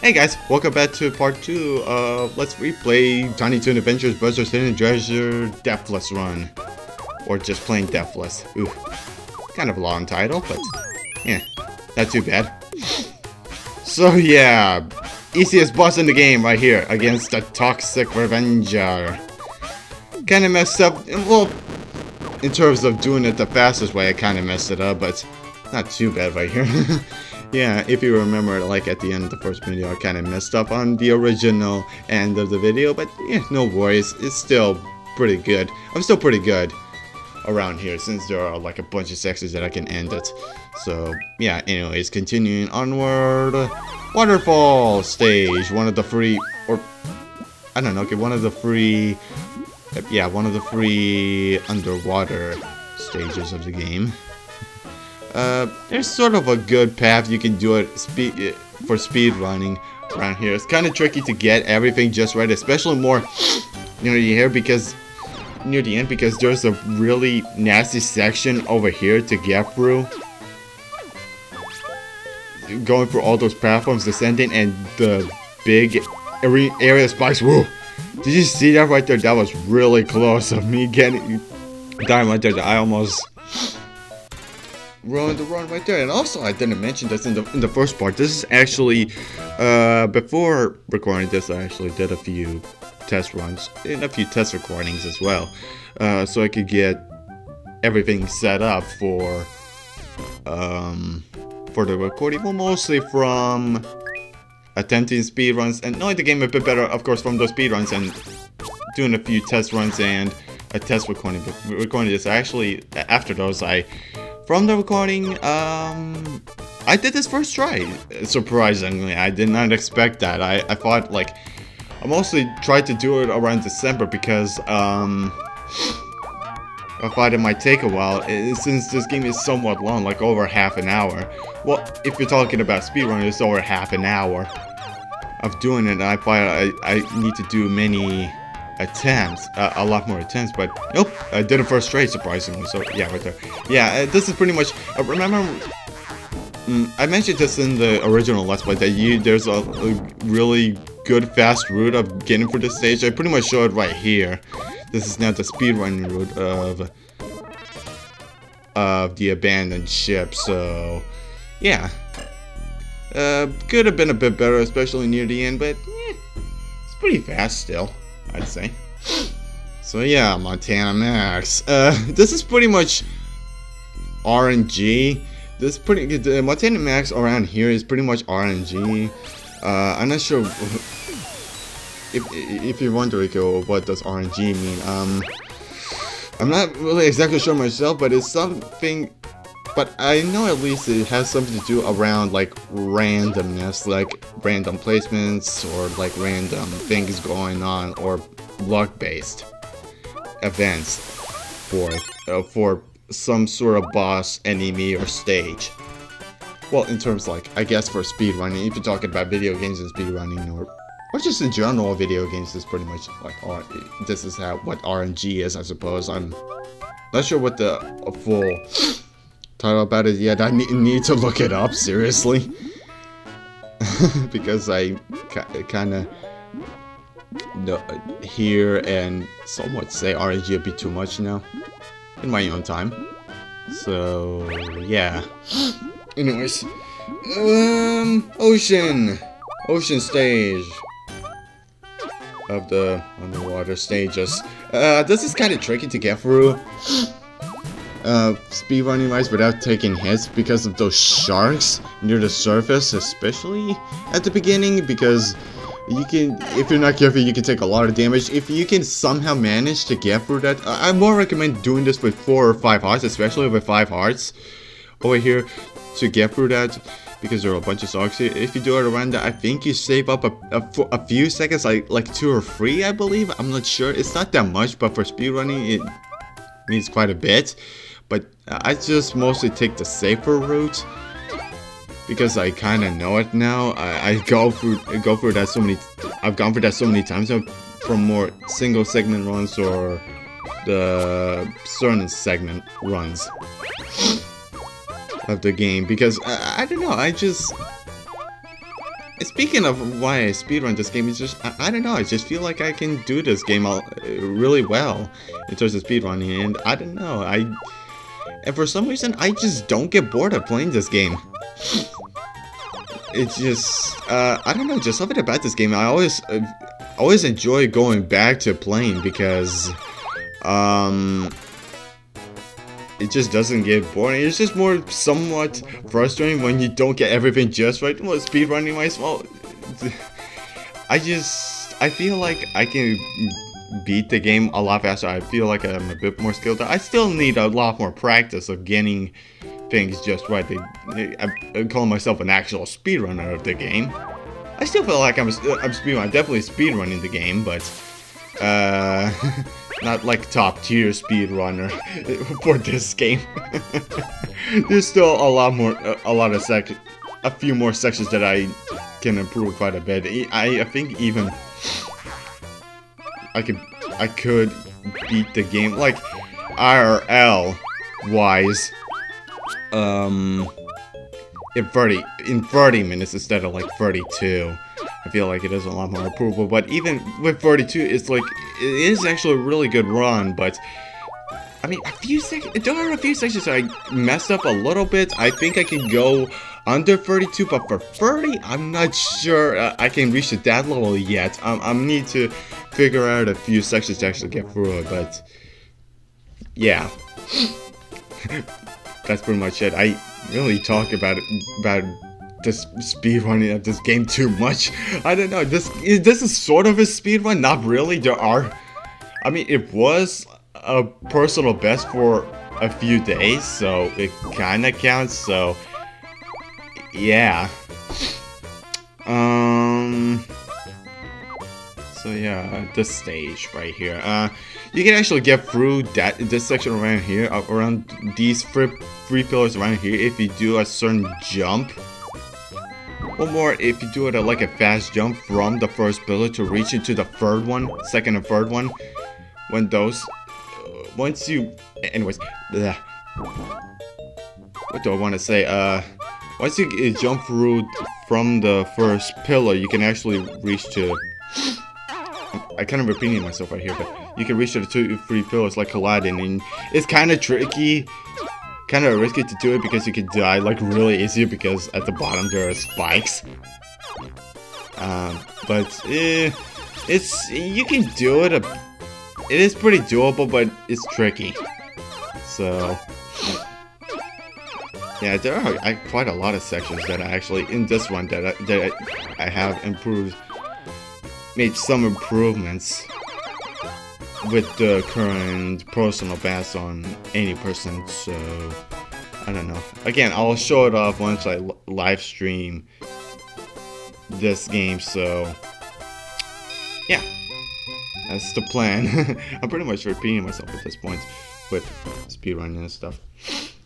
Hey guys, welcome back to part 2 of Let's Replay Tiny Toon Adventures-based Hidden Treasure Deathless run. Or just plain Deathless. Ooh, kind of a long title, but yeah, not too bad. So yeah, easiest boss in the game right here against the Toxic Revenger. Kinda messed up, well, in terms of doing it the fastest way, I kinda messed it up, but not too bad right here. Yeah, if you remember, like at the end of the first video, I kind of messed up on the original end of the video, but yeah, no worries, it's still pretty good. I'm still pretty good around here, since there are like a bunch of sections that I can end it. So yeah, anyways, continuing onward. Waterfall stage, one of the free, or I don't know, okay, one of the free underwater stages of the game. There's sort of a good path you can do it for speed running around here. It's kind of tricky to get everything just right, especially more near the end because there's a really nasty section over here to get through. Going through all those platforms, descending, and the big area spikes. Whoa! Did you see that right there? That was really close of me dying right there. I almost ruined the run right there. And also, I didn't mention this in the first part. This is actually before recording this, I actually did a few test runs and a few test recordings as well, so I could get everything set up for the recording. Well, mostly from attempting speedruns and knowing the game a bit better, of course, from those speedruns, and doing a few test runs and a test recording. Recording this, actually, after those, from the recording, I did this first try. Surprisingly, I did not expect that. I thought, like, I mostly tried to do it around December because I thought it might take a while, since this game is somewhat long, like over half an hour. Well, if you're talking about speedrun, it's over half an hour of doing it, and I thought I need to do many attempts, a lot more attempts, but nope, I did it first try, surprisingly. So yeah, right there. Yeah, this is pretty much, remember, I mentioned this in the original Let's Play, that there's a really good fast route of getting through this stage. I pretty much showed right here. This is now the speedrun route of the abandoned ship, so yeah. Could have been a bit better, especially near the end, but it's pretty fast still, I'd say. So yeah, Montana Max. This is pretty much RNG. The Montana Max around here is pretty much RNG. I'm not sure if you're wondering, what does RNG mean. I'm not really exactly sure myself, but it's something. But I know at least it has something to do around like randomness, like random placements or like random things going on, or luck-based events for some sort of boss, enemy, or stage. Well, in terms, like, I guess for speedrunning, if you're talking about video games and speedrunning, or just in general video games, is pretty much like this is what RNG is, I suppose. I'm not sure what the full title about it yet. I need to look it up, seriously. Because I kind of hear and somewhat say RNG a bit too much now in my own time. So yeah. Anyways, ocean stage of the underwater stages. This is kind of tricky to get through, speedrunning wise, without taking hits because of those sharks near the surface, especially at the beginning, because you can, if you're not careful, you can take a lot of damage. If you can somehow manage to get through that, I more recommend doing this with 4 or 5 hearts, especially with 5 hearts over here, to get through that, because there are a bunch of sharks here. If you do it around that, I think you save up a few seconds, like 2 or 3, I believe. I'm not sure. It's not that much, but for speedrunning, it needs quite a bit. But I just mostly take the safer route, because I kind of know it now. I've gone through that so many times from more single segment runs or the certain segment runs of the game, because I don't know, speaking of why I speedrun this game, it's just, I don't know, I just feel like I can do this game really well in terms of speedrunning, and I don't know, and for some reason, I just don't get bored of playing this game. It's just, I don't know, just something about this game. I always enjoy going back to playing because, it just doesn't get boring. It's just more somewhat frustrating when you don't get everything just right. Well, speedrunning wise, well, I feel like I can beat the game a lot faster. I feel like I'm a bit more skilled. I still need a lot more practice of getting things just right. I'm calling myself an actual speedrunner of the game. I still feel like I'm speedrunning. I'm definitely speedrunning the game, but not like top tier speedrunner for this game. There's still a few more sections that I can improve quite a bit. I think even I could beat the game like IRL wise in 30 minutes instead of like 32. I feel like it is a lot more improvable, but even with 32, it's like, it is actually a really good run, but I mean, there are a few sections I messed up a little bit. I think I can go under 32, but for 30, I'm not sure I can reach that level yet. I need to figure out a few sections to actually get through it, but yeah. That's pretty much it. I really talk about this speedrunning of this game too much. I don't know. This is sort of a speedrun. Not really. I mean, it was a personal best for a few days, so it kind of counts. So yeah. So yeah, this stage right here. You can actually get through this section around here, around these three pillars around here, if you do a certain jump. Or more, if you do it at like a fast jump from the first pillar to reach into the second and third one. When those, once you, anyways, bleh. What do I want to say? Once you jump through from the first pillar, you can actually reach to. I kind of repeating myself right here, but you can reach to the 3 pillars like colliding, and it's kind of tricky. Kind of risky to do it because you could die like really easy because at the bottom there are spikes. But you can do it. It is pretty doable, but it's tricky. So yeah, there are quite a lot of sections that I actually in this one that I have made some improvements with the current personal best on any person, so I don't know. Again, I'll show it off once I live stream this game, so yeah, that's the plan. I'm pretty much repeating myself at this point with speedrunning and stuff.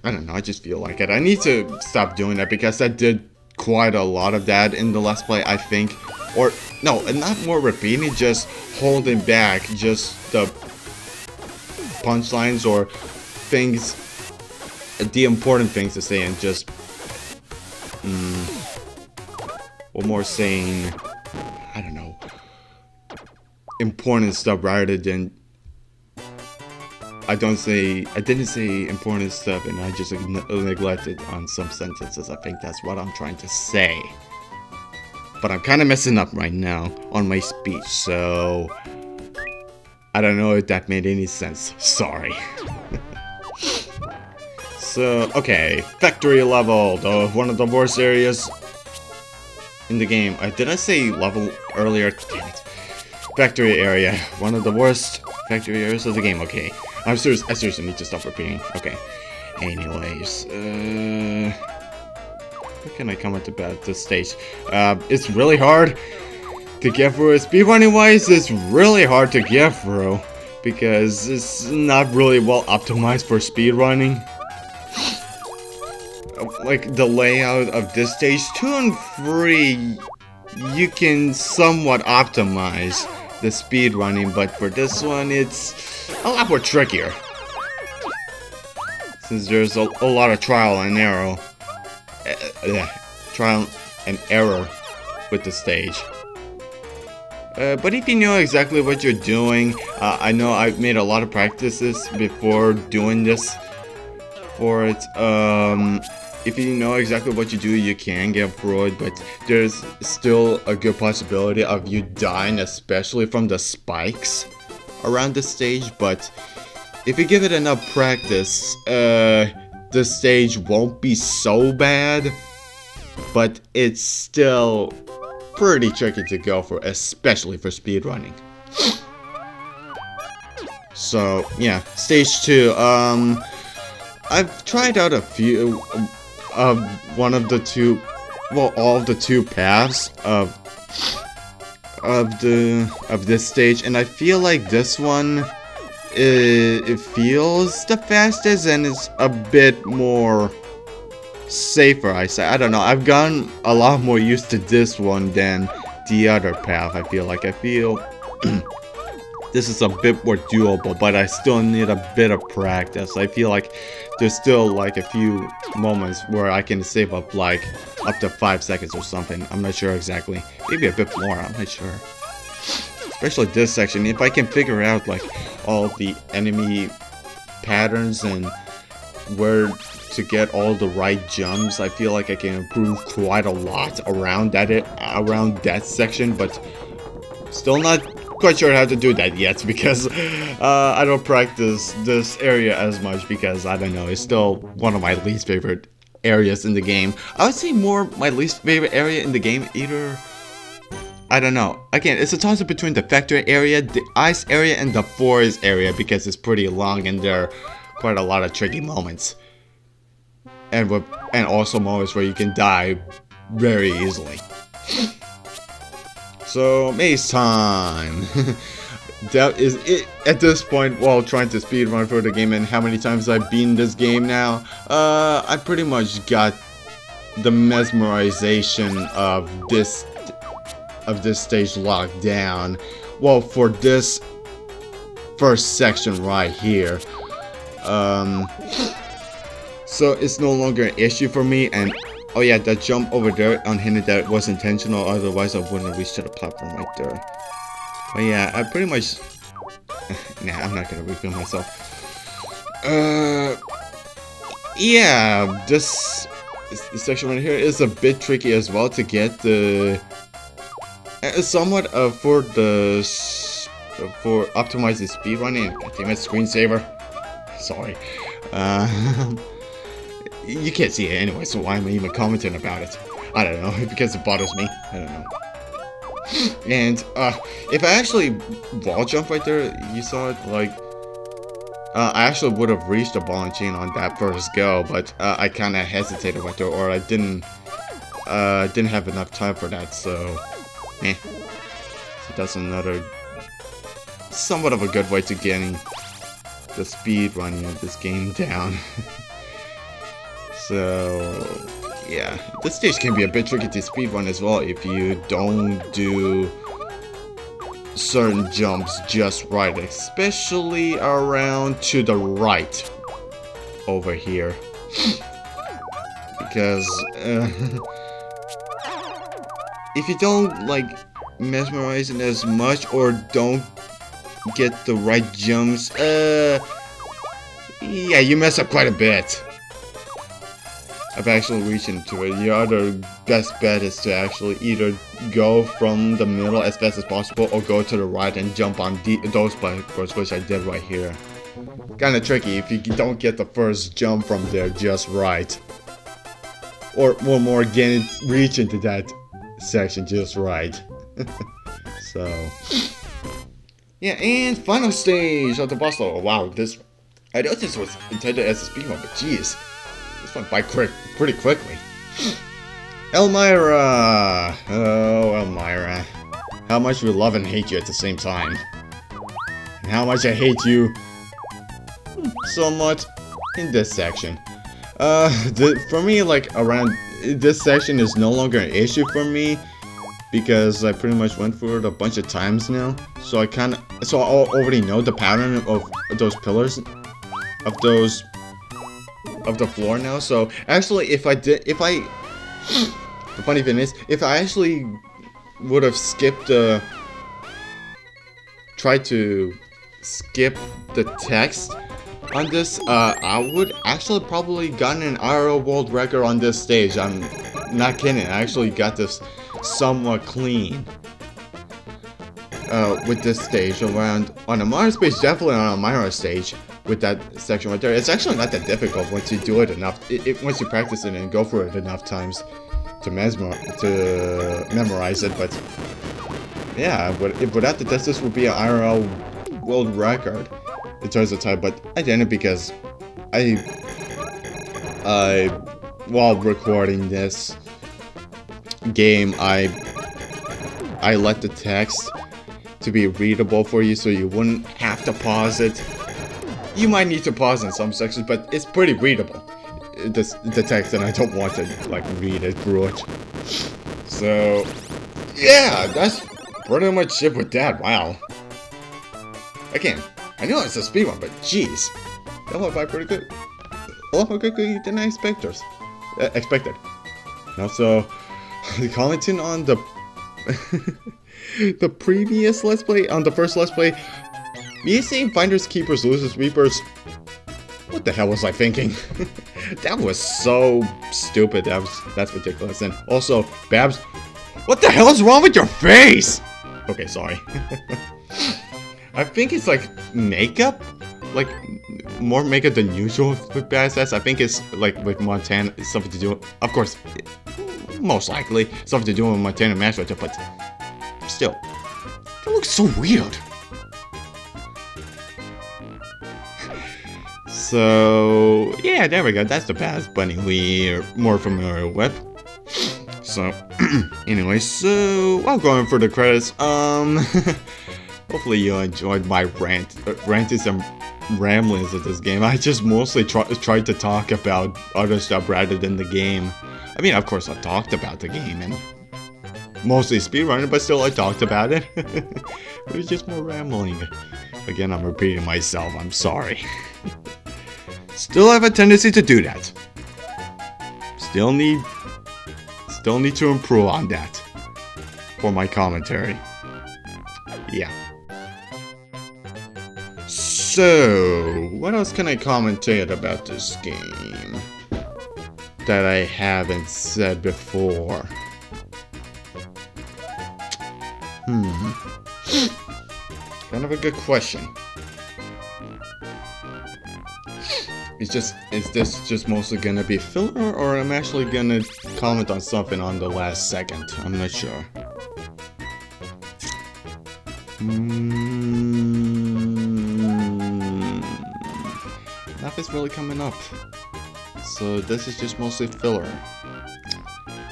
I don't know, I just feel like it. I need to stop doing that because I did quite a lot of that in the Let's Play, I think. Or, no, not more repeating, just holding back just the punchlines or things, the important things to say, and just, or more saying, I don't know, important stuff rather than, I didn't say important stuff and I just neglected on some sentences. I think that's what I'm trying to say. But I'm kind of messing up right now on my speech, so I don't know if that made any sense. Sorry. So, okay, factory level, one of the worst areas in the game. Did I say level earlier? Damn it. Factory area, one of the worst factory areas of the game. Okay, I seriously need to stop repeating. Okay, anyways, what can I comment about this stage? It's really hard to get through. Speedrunning wise, it's really hard to get through because it's not really well optimized for speedrunning. Like the layout of this stage, 2 and 3, you can somewhat optimize the speedrunning, but for this one, it's a lot more trickier since there's a lot of trial and error. with the stage. But if you know exactly what you're doing, I know I've made a lot of practices before doing this for it. If you know exactly what you do, you can get through it, but there's still a good possibility of you dying, especially from the spikes around the stage. But if you give it enough practice, the stage won't be so bad, but it's still pretty tricky to go for, especially for speedrunning. So yeah, stage 2. I've tried out a few of one of the two, well, all of the two paths of this stage, and I feel like this one, it feels the fastest and it's a bit more safer, I say. I don't know, I've gotten a lot more used to this one than the other path. I feel this is a bit more doable, but I still need a bit of practice. I feel like there's still like a few moments where I can save up like up to 5 seconds or something. I'm not sure exactly, maybe a bit more, I'm not sure. Especially this section, if I can figure out like all the enemy patterns and where to get all the right jumps, I feel like I can improve quite a lot around that section, but still not quite sure how to do that yet, because I don't practice this area as much, because I don't know, it's still one of my least favorite areas in the game. I would say more my least favorite area in the game, either, I don't know. Again, it's a toss-up between the factory area, the ice area, and the forest area, because it's pretty long and there are quite a lot of tricky moments. And also moments where you can die very easily. So, maze time! That is it at this point while trying to speedrun for the game, and how many times I've beaten this game now. I pretty much got the mesmerization of this stage locked down. Well, for this first section right here. So it's no longer an issue for me, and oh yeah, that jump over there unhindered, that was intentional, otherwise I wouldn't have reached to the platform right there. But yeah, I pretty much nah, I'm not gonna repeat myself. Yeah, this section right here is a bit tricky as well to get the somewhat for optimizing speedrunning. Damn it, screensaver. Sorry. You can't see it anyway, so why am I even commenting about it? I don't know, because it bothers me. I don't know. And if I actually wall jump right there, you saw it, like I actually would have reached the ball and chain on that first go, but I kind of hesitated right there, or I didn't have enough time for that, so so that's another somewhat of a good way to getting the speed running of this game down. So yeah, this stage can be a bit tricky to speedrun as well if you don't do certain jumps just right, especially around to the right over here, because if you don't like mesmerize it as much or don't get the right jumps, yeah, you mess up quite a bit of actually reaching to it. Your other best bet is to actually either go from the middle as fast as possible or go to the right and jump on those platforms, which I did right here. Kinda tricky if you don't get the first jump from there just right. Or one more again, reach into that section just right. So yeah, and final stage of the boss level. Wow, this, I know this was intended as a speedrun, but jeez, this went by pretty quickly. ELMYRA! Oh, ELMYRA. How much we love and hate you at the same time. And how much I hate you so much in this section. For me, like, around this section is no longer an issue for me, because I pretty much went through it a bunch of times now. So I already know the pattern of those pillars, of the floor now. So actually, the funny thing is, if I actually would have skipped the... tried to skip the text on this, I would actually probably gotten an IRL world record on this stage. I'm not kidding. I actually got this somewhat clean with this stage around on a Mario stage, definitely on a Elmyra stage with that section right there. It's actually not that difficult once you do it enough. Once you practice it and go through it enough times to memorize it. But yeah, without the test, this would be an IRL world record in terms of time. But I didn't because while recording this game, I let the text to be readable for you, so you wouldn't have to pause it. You might need to pause in some sections, but it's pretty readable. The text, and I don't want to like read it through it. So yeah, that's pretty much it with that. Wow. Again, I know it's a speedrun, but jeez, that went by pretty good. A lot more quickly than I expected. And also, commenting on the the previous Let's Play, on the first Let's Play, me saying Finders, Keepers, Losers, Reapers. What the hell was I thinking? That was so stupid. That's ridiculous. And also, Babs, what the hell is wrong with your face? Okay, sorry. I think it's like makeup, like more makeup than usual with Babs. I think it's like with Montana, it's something to do. Of course, most likely something to do with Montana Mash right there, but still, that looks so weird. So yeah, there we go. That's the Babs Bunny we're more familiar with. So anyway, so while going for the credits, hopefully you enjoyed my rantings and ramblings of this game. I just mostly tried to talk about other stuff rather than the game. I mean, of course, I talked about the game and mostly speedrunning, but still I talked about it. It was just more rambling. Again, I'm repeating myself. I'm sorry. Still have a tendency to do that. Still need to improve on that for my commentary. Yeah. So, what else can I commentate about this game that I haven't said before? Kind of a good question. Is this just mostly gonna be filler, or I'm actually gonna comment on something on the last second? I'm not sure. Nothing's really coming up. So this is just mostly filler.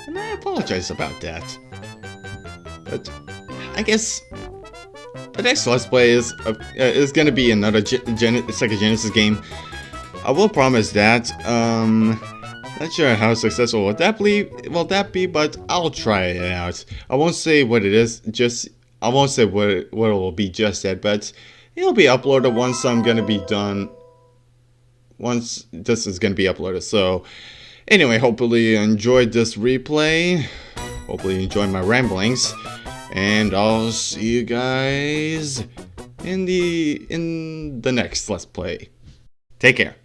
And I apologize about that. But I guess the next Let's Play is gonna be another Sega Genesis game. I will promise that. Not sure how successful will that be, but I'll try it out. I won't say what it is, I won't say what it will be just yet, but it'll be uploaded once I'm gonna be done. Once this is gonna be uploaded. So anyway, hopefully you enjoyed this replay. Hopefully you enjoyed my ramblings. And I'll see you guys in the next Let's Play. Take care.